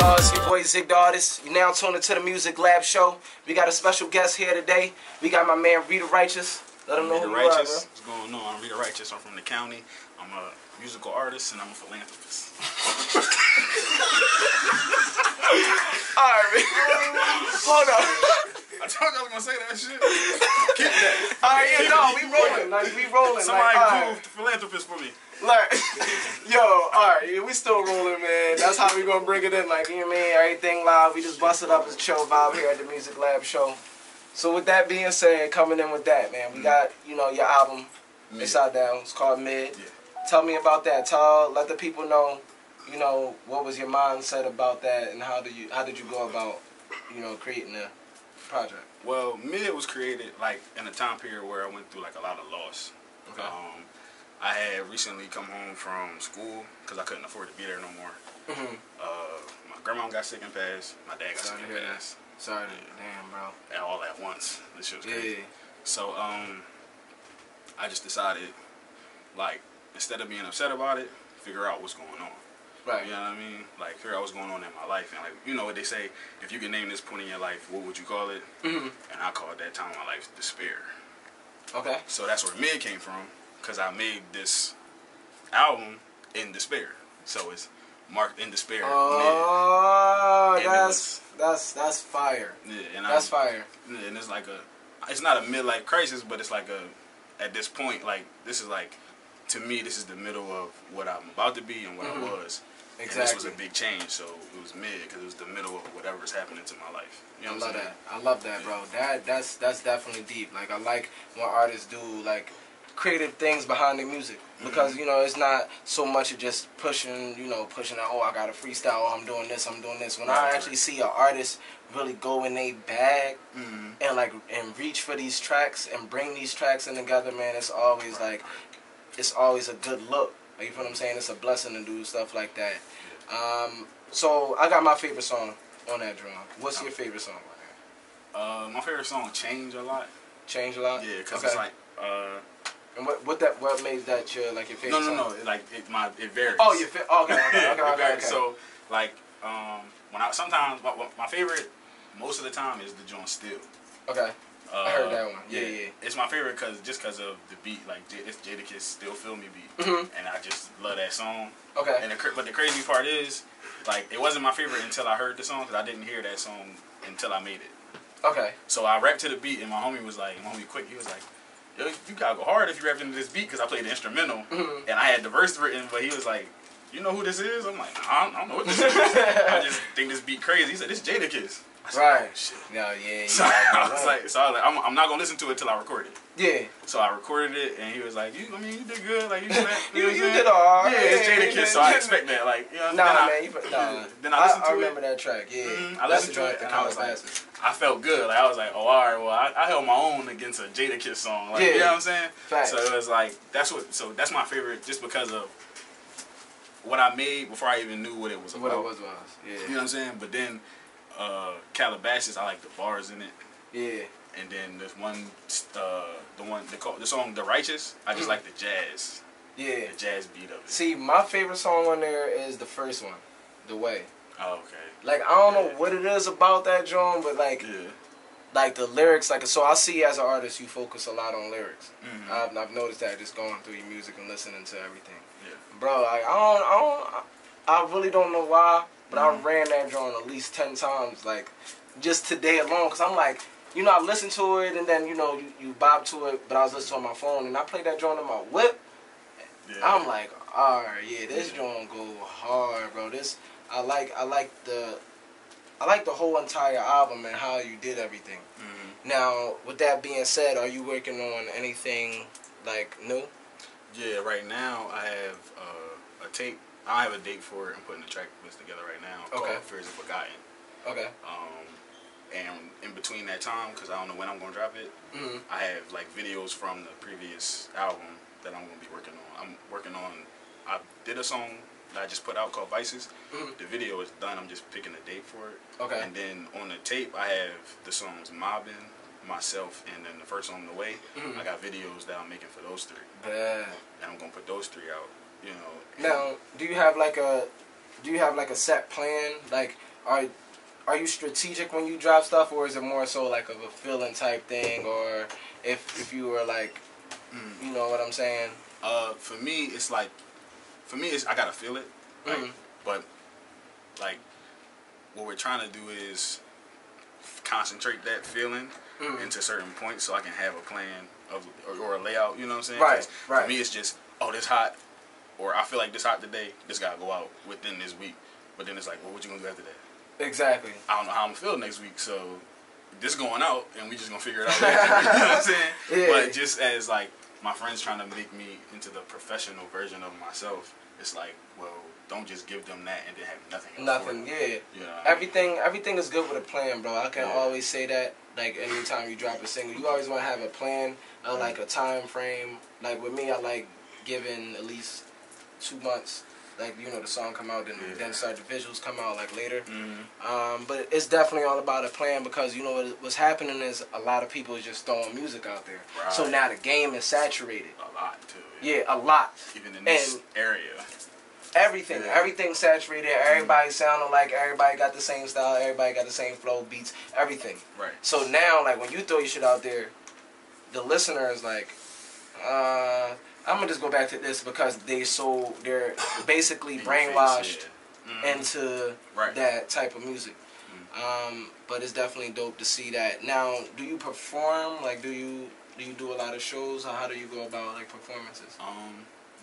It's your boy Zig the Artist. You're now tuned into the Music Lab Show. We got a special guest here today. We got my man Rita Righteous. Let him know who you are, bro. What's going on? I'm Rita Righteous. I'm from the county. I'm a musical artist and I'm a philanthropist. Alright, man. Hold on. I told you I was gonna say that shit. Keep that. Alright, yeah, no, we rolling. Like, we rolling. Somebody like, prove the philanthropist for me. Like, yo, alright, yeah, we still rolling, man. That's how we gonna bring it in. Like, you know what I mean? Everything live. We just busted up as a chill vibe here at the Music Lab Show. So with that being said, coming in with that, man, we got, you know, your album, Inside Down. It's called Mid. Yeah. Tell me about that. Let the people know, you know, what was your mindset about that, and how did you go about, you know, creating the project? Well, Mid was created like in a time period where I went through like a lot of loss. Okay. I had recently come home from school because I couldn't afford to be there no more. Mm-hmm. My grandma got sick and passed. My dad got sick and passed. Sorry, damn, bro. And all at once. This shit was crazy. Yeah. So I just decided, like, instead of being upset about it, figure out what's going on. Right. You know what I mean? Like, figure out what's going on in my life. And, like, you know what they say, if you can name this point in your life, what would you call it? Mm-hmm. And I called that time of my life despair. Okay. So that's where Mid came from, because I made this album in despair. So it's marked in despair. Oh, Mid. that's fire. Yeah, and that's fire. Yeah, and it's like it's not a midlife crisis, but it's like at this point, like, this is like, to me, this is the middle of what I'm about to be and what I was. Exactly. And this was a big change, so it was Mid because it was the middle of whatever's happening to my life. You know what I'm saying? I love that, bro. That's definitely deep. Like, I like when artists do like creative things behind their music, because you know, it's not so much of just pushing that, oh, I got a freestyle, oh, I'm doing this. When I actually see an artist really go in their bag and reach for these tracks and bring these tracks in together, man, it's always like, it's always a good look. Like, you know what I'm saying? It's a blessing to do stuff like that. So I got my favorite song on that drum. What's your favorite song on there? My favorite song, Change a Lot. Change a Lot? Yeah, because it's like and what made that your favorite song? No, like it varies. Oh, okay. It varies. So like sometimes my favorite most of the time is the Jawn Still. Okay. I heard that one. Yeah. It's my favorite because of the beat. Like, it's Jadakiss Still Feel Me beat, and I just love that song. Okay. And but the crazy part is, like, it wasn't my favorite until I heard the song, because I didn't hear that song until I made it. Okay. So I rapped to the beat, and my homie Quick, he was like, yo, you gotta go hard if you rapping to this beat, because I played the instrumental, and I had the verse written, but he was like, you know who this is? I'm like, nah, I don't know what this is. I just think this beat crazy. He said, this Jadakiss. Right. Oh, shit. No, yeah. So I was like, I'm not gonna listen to it till I record it. Yeah. So I recorded it, and he was like, you did good. Like, you did all right. Yeah, it's Jadakiss, so I expect that. Like, you know. Then I listened to it. I remember that track. Yeah. I listened to it, and I was like, I felt good. Like, I was like, oh, all right. Well, I held my own against a Jadakiss song. Like, you know what I'm saying? Facts. So it was like, that's my favorite, just because of what I made before I even knew what it was about. What it was, yeah. You know what I'm saying? But then Calabasas, I like the bars in it. Yeah. And then there's one, the song The Righteous, I just like the jazz. Yeah. The jazz beat of it. See, my favorite song on there is the first one, The Way. Oh, okay. Like, I don't know what it is about that drum, but like the lyrics, like, so I see as an artist you focus a lot on lyrics. I've noticed that just going through your music and listening to everything. Yeah. Bro, like, I really don't know why, but I ran that drum at least 10 times, like, just today alone, because I'm like, you know, I listened to it, and then, you know, you bop to it, but I was listening to it on my phone, and I played that drum in my whip. Yeah. I'm like, alright, yeah, this drum go hard, bro. I like the whole entire album and how you did everything. Now, with that being said, are you working on anything, like, new? Yeah, right now I have a tape. I have a date for it. I'm putting the track list together right now. Called Fears of Forgotten. Okay. And in between that time, because I don't know when I'm going to drop it, I have like videos from the previous album that I'm going to be working on. I did a song that I just put out called Vices. The video is done. I'm just picking a date for it. Okay. And then on the tape, I have the songs Mobbin', Myself, and then the first song, The Way. I got videos that I'm making for those three. And I'm going to put those three out, you know. Now, do you have like a set plan? Like, are you strategic when you drop stuff, or is it more so like of a feeling type thing, or if you were like, you know what I'm saying? For me, it's like, I gotta feel it, like, but like what we're trying to do is concentrate that feeling into certain points, so I can have a plan of or a layout. You know what I'm saying? Right. For me, it's just, oh, this hot, or I feel like this hot today. This gotta go out within this week. But then it's like, well, what you gonna do after that? Exactly. I don't know how I'm gonna feel next week, so this going out, and we just gonna figure it out later. You know what I'm saying? Yeah. But just as like my friends trying to make me into the professional version of myself, it's like, well, don't just give them that and then have nothing else. Nothing, yeah. You know everything is good with a plan, bro. I can always say that. Like anytime you drop a single, you always want to have a plan, like a time frame. Like with me, I like giving at least 2 months. Like, you know, the song come out, then start the visuals come out like later. But it's definitely all about a plan, because you know what's happening is a lot of people is just throwing music out there. Right. So now the game is saturated. A lot too. Yeah, a lot. Even in this area. Everything's saturated. Everybody sounding like everybody got the same style. Everybody got the same flow, beats, everything. Right. So now, like when you throw your shit out there, the listener is like, I'm gonna just go back to this because they're basically brainwashed into that type of music. But it's definitely dope to see that. Now, do you perform? Like, do you do a lot of shows? How do you go about like performances?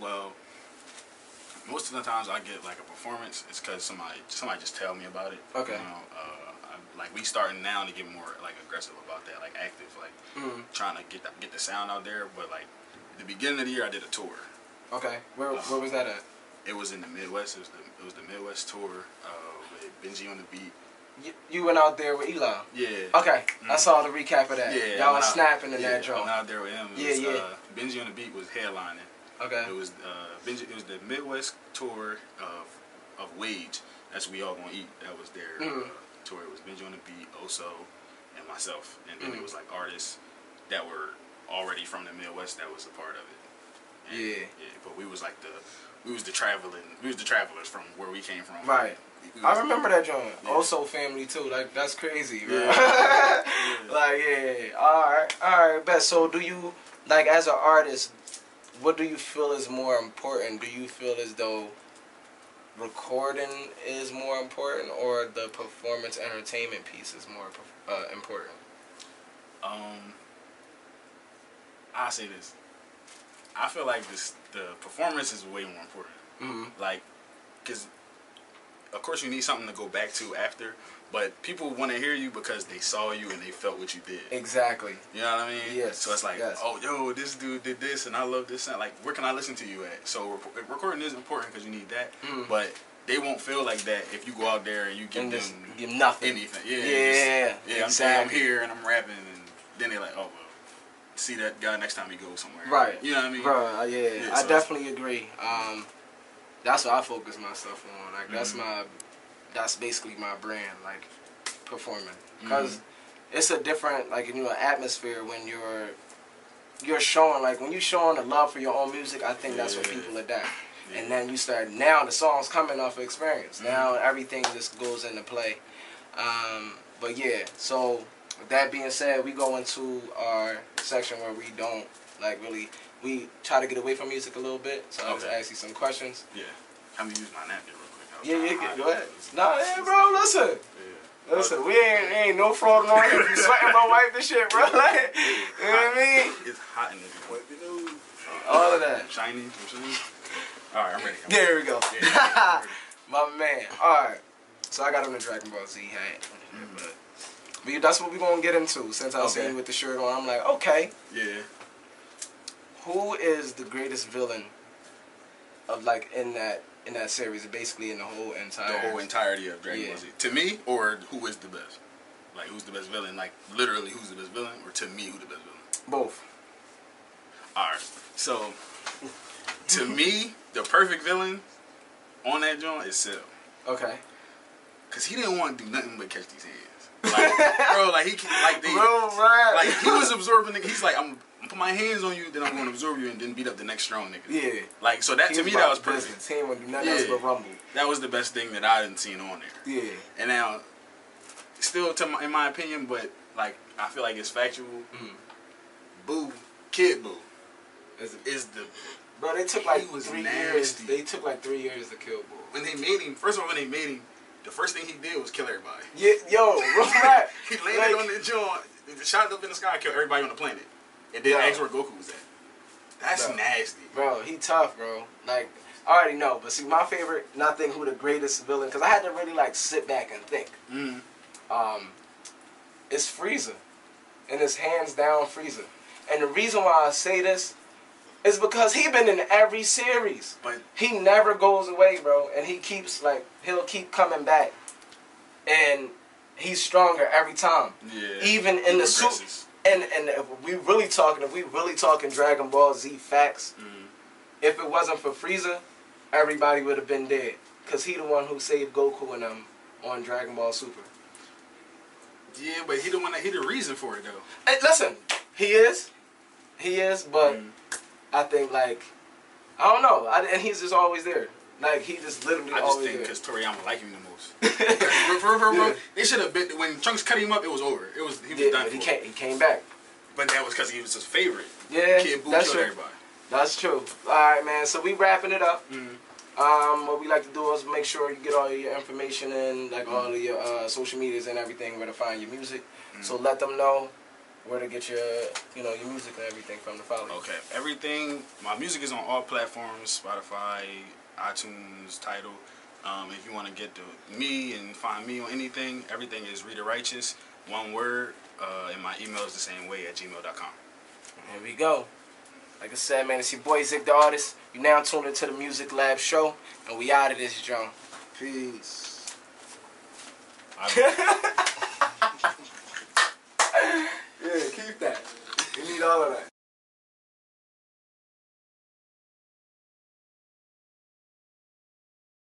Well, most of the times I get like a performance, it's because somebody just tell me about it. Okay. You know, like we starting now to get more like aggressive about that, like active, like trying to get the sound out there. But like the beginning of the year, I did a tour. Okay. Where was that at? It was in the Midwest. It was the Midwest tour with Benji on the beat. You went out there with Eli? Yeah. Okay. I saw the recap of that. Yeah. Y'all was snapping in that joint. I went out there with him. Benji on the beat was headlining. Okay. It was Benji. It was the Midwest tour of Wage. That's We All Gonna Eat. That was their tour. It was Benji on the beat, Oso, and myself. And then it was like artists that were already from the Midwest that was a part of it. And, yeah. But we was like the travelers from where we came from. Right. I remember that joint. Yeah. Also family too. Like that's crazy, bro. Yeah. Like All right, bet. So do you, like, as an artist, what do you feel is more important? Do you feel as though recording is more important, or the performance entertainment piece is more important? I'll say this. I feel like the performance is way more important. Like, because of course you need something to go back to after, but people want to hear you because they saw you and they felt what you did. Exactly. You know what I mean? Yes. So it's like, oh, yo, this dude did this and I love this sound. Like, where can I listen to you at? So recording is important because you need that, but they won't feel like that if you go out there and you give them nothing. Anything. Yeah. I'm here and I'm rapping, and then they're like, oh, well, see that guy next time he goes somewhere. Right. You know what I mean? Bro, I definitely agree. That's what I focus myself on. Like that's basically my brand, like performing, because it's a different, like, you know, atmosphere when you're showing, like when you're showing the love for your own music. I think that's what people adapt. And then you start, now the song's coming off of experience. Now everything just goes into play. But yeah, so with that being said, we go into our section where we don't, like, we try to get away from music a little bit. So I'll just ask you some questions. Yeah. I'm going to use my napkin real quick. Yeah, go ahead. Nah, bro, listen. Yeah. Listen, we ain't no fraud on it. If you sweating, bro, wipe the shit, bro. Like, you know what I mean? It's hot in this. All of that. Shiny. All right, I'm ready. There we go. Yeah, my man. All right. So I got on the Dragon Ball Z hat. But that's what we're going to get into. Since I seen you with the shirt on, I'm like, okay. Yeah. Who is the greatest villain of, like, in that series, basically in the whole entirety of Dragon Ball Z? To me, or who is the best? Like, who's the best villain? Like, literally, who's the best villain? Or to me, who's the best villain? Both. Alright. So, to me, the perfect villain on that joint is Cell. Okay. Because he didn't want to do nothing but catch these hands. Like, bro, like, he was absorbing it. He's like, I'm put my hands on you, then I'm gonna absorb you and then beat up the next strong nigga. Yeah. Like, so that to me, that was perfect. He ain't want to do nothing else but rumble. That was the best thing that I didn't seen on there. Yeah. And now, still, in my opinion, but like I feel like it's factual. Boo, Kid Boo, is the bro. They took like 3 nasty. years. They took like 3 years to kill Boo. When they made him, first of all, when they made him, the first thing he did was kill everybody. Yeah, yo, right. He landed on the jawn, shot up in the sky, killed everybody on the planet, and then asked where Goku was at. That's nasty, bro. He tough, bro. Like, I already know, but see, my favorite, not think who the greatest villain, because I had to really like sit back and think. It's Frieza, and it's hands down Frieza. And the reason why I say this is because he been in every series. But he never goes away, bro. And he keeps, like, he'll keep coming back. And he's stronger every time. Yeah. Even in the suit. And if we really talking Dragon Ball Z facts, if it wasn't for Frieza, everybody would have been dead. Because he the one who saved Goku and them on Dragon Ball Super. Yeah, but he the reason for it, though. Hey, listen, he is, but I think, like, I don't know, and he's just always there. Like, he just literally always there. I just think because Toriyama liked him the most. bro, they should have been, when Trunks cut him up, it was over. He was done for. He came back. But that was because he was his favorite. Yeah, Kid Buu that's killed true. Everybody. That's true. All right, man, so we wrapping it up. What we like to do is make sure you get all your information in, like all of your social medias and everything, where to find your music. So let them know where to get your, your music and everything from to follow you. Okay, everything. My music is on all platforms: Spotify, iTunes, Tidal. If you want to get to me and find me on anything, everything is Rita Righteous, one word, and my email is the same way at gmail.com. Here we go. Like I said, man, it's your boy Zick the Artist. You now tuned into the Music Lab Show, and we out of this, John. Peace. Yeah, keep that. We need all of that.